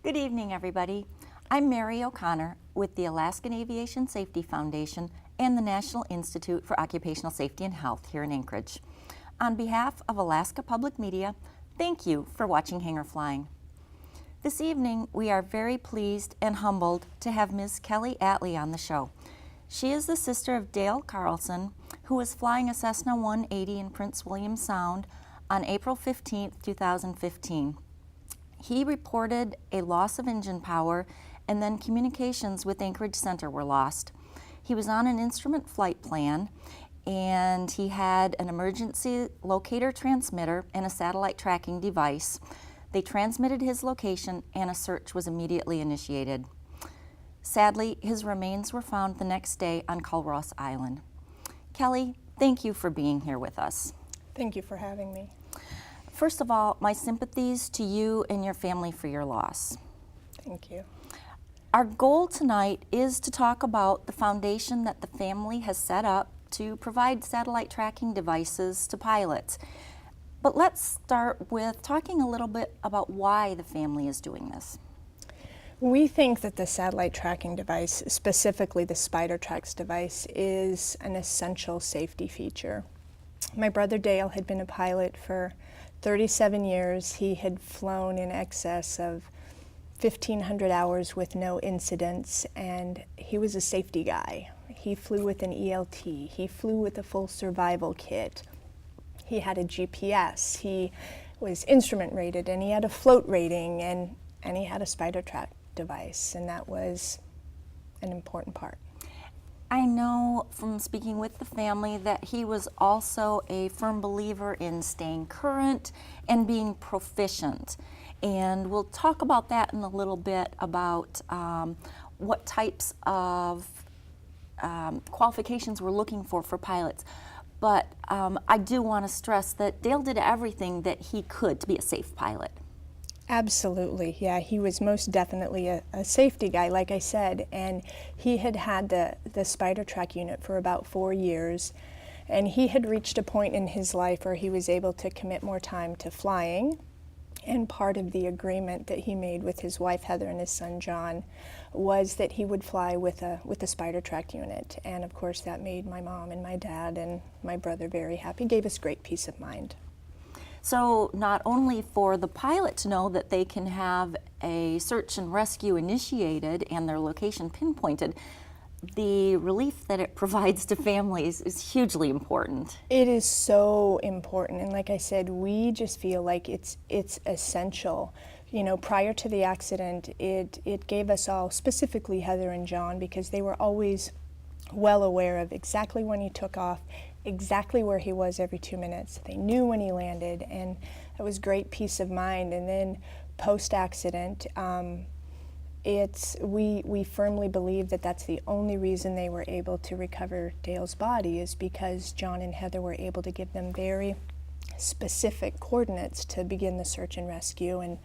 Good evening, everybody. I'm Mary O'Connor with the Alaskan Aviation Safety Foundation and the National Institute for Occupational Safety and Health here in Anchorage. On behalf of Alaska Public Media, thank you for watching Hangar Flying. This evening, we are very pleased and humbled to have Ms. Kelly Atlee on the show. She is the sister of Dale Carlson, who was flying a Cessna 180 in Prince William Sound on April 15, 2015. He reported a loss of engine power, and then communications with Anchorage Center were lost. He was on an instrument flight plan, and he had an emergency locator transmitter and a satellite tracking device. They transmitted his location, and a search was immediately initiated. Sadly, his remains were found the next day on Culross Island. Kelly, thank you for being here with us. Thank you for having me. First of all, my sympathies to you and your family for your loss. Thank you. Our goal tonight is to talk about the foundation that the family has set up to provide satellite tracking devices to pilots. But let's start with talking a little bit about why the family is doing this. We think that the satellite tracking device, specifically the SpiderTrax device, is an essential safety feature. My brother Dale had been a pilot for 37 years. He had flown in excess of 1,500 hours with no incidents, and he was a safety guy. He flew with an ELT. He flew with a full survival kit. He had a GPS. He was instrument rated, and he had a float rating, and he had a SpiderTrax device, and that was an important part. I know from speaking with the family that he was also a firm believer in staying current and being proficient. And we'll talk about that in a little bit, about what types of qualifications we're looking for pilots. But I do want to stress that Dale did everything that he could to be a safe pilot. Absolutely, yeah. He was most definitely a safety guy, like I said, and he had had the SpiderTrax unit for about 4 years, and he had reached a point in his life where he was able to commit more time to flying. And part of the agreement that he made with his wife Heather and his son John was that he would fly with a SpiderTrax unit, and of course that made my mom and my dad and my brother very happy. Gave us great peace of mind. So not only for the pilot to know that they can have a search and rescue initiated and their location pinpointed, the relief that it provides to families is hugely important. It is so important, and like I said, we just feel like it's essential. You know, prior to the accident, it gave us all, specifically Heather and John, because they were always well aware of exactly when he took off, exactly where he was every 2 minutes. They knew when he landed, and it was great peace of mind. And then post-accident, we firmly believe that that's the only reason they were able to recover Dale's body, is because John and Heather were able to give them very specific coordinates to begin the search and rescue, and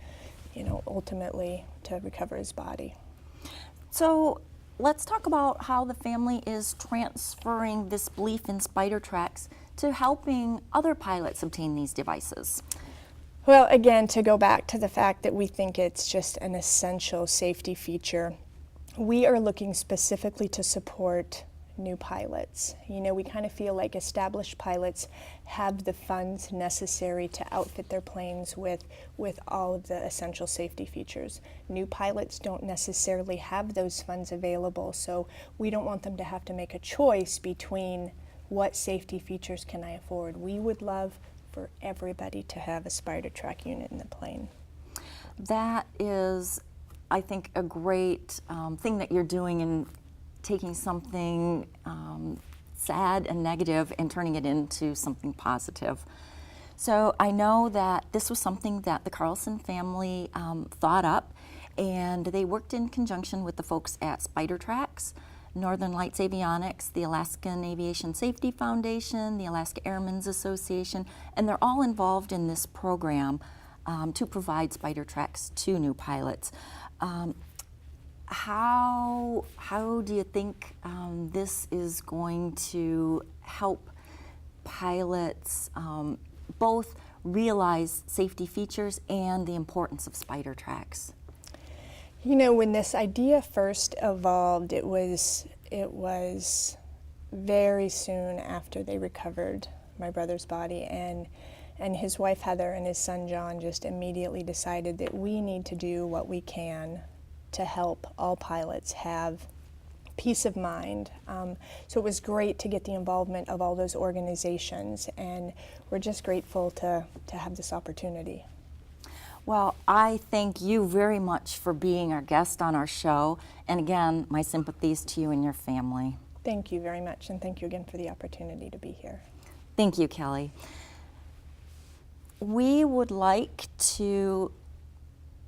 ultimately to recover his body. So let's talk about how the family is transferring this belief in SpiderTrax to helping other pilots obtain these devices. Well, again, to go back to the fact that we think it's just an essential safety feature, we are looking specifically to support new pilots. We kind of feel like established pilots have the funds necessary to outfit their planes with all of the essential safety features. New pilots don't necessarily have those funds available, so we don't want them to have to make a choice between what safety features can I afford. We would love for everybody to have a SpiderTrax unit in the plane. That is, I think, a great thing that you're doing in taking something sad and negative and turning it into something positive. So I know that this was something that the Carlson family thought up, and they worked in conjunction with the folks at SpiderTrax, Northern Lights Avionics, the Alaskan Aviation Safety Foundation, the Alaska Airmen's Association, and they're all involved in this program to provide SpiderTrax to new pilots. How do you think this is going to help pilots both realize safety features and the importance of SpiderTrax? You know, when this idea first evolved, it was very soon after they recovered my brother's body, and his wife Heather and his son John just immediately decided that we need to do what we can to help all pilots have peace of mind. So it was great to get the involvement of all those organizations, and we're just grateful to have this opportunity. Well, I thank you very much for being our guest on our show. And again, my sympathies to you and your family. Thank you very much, and thank you again for the opportunity to be here. Thank you, Kelly. We would like to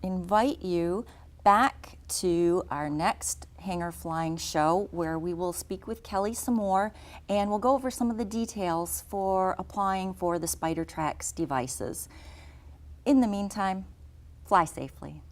invite you back to our next Hangar Flying show, where we will speak with Kelly some more, and we'll go over some of the details for applying for the SpiderTrax devices. In the meantime, fly safely.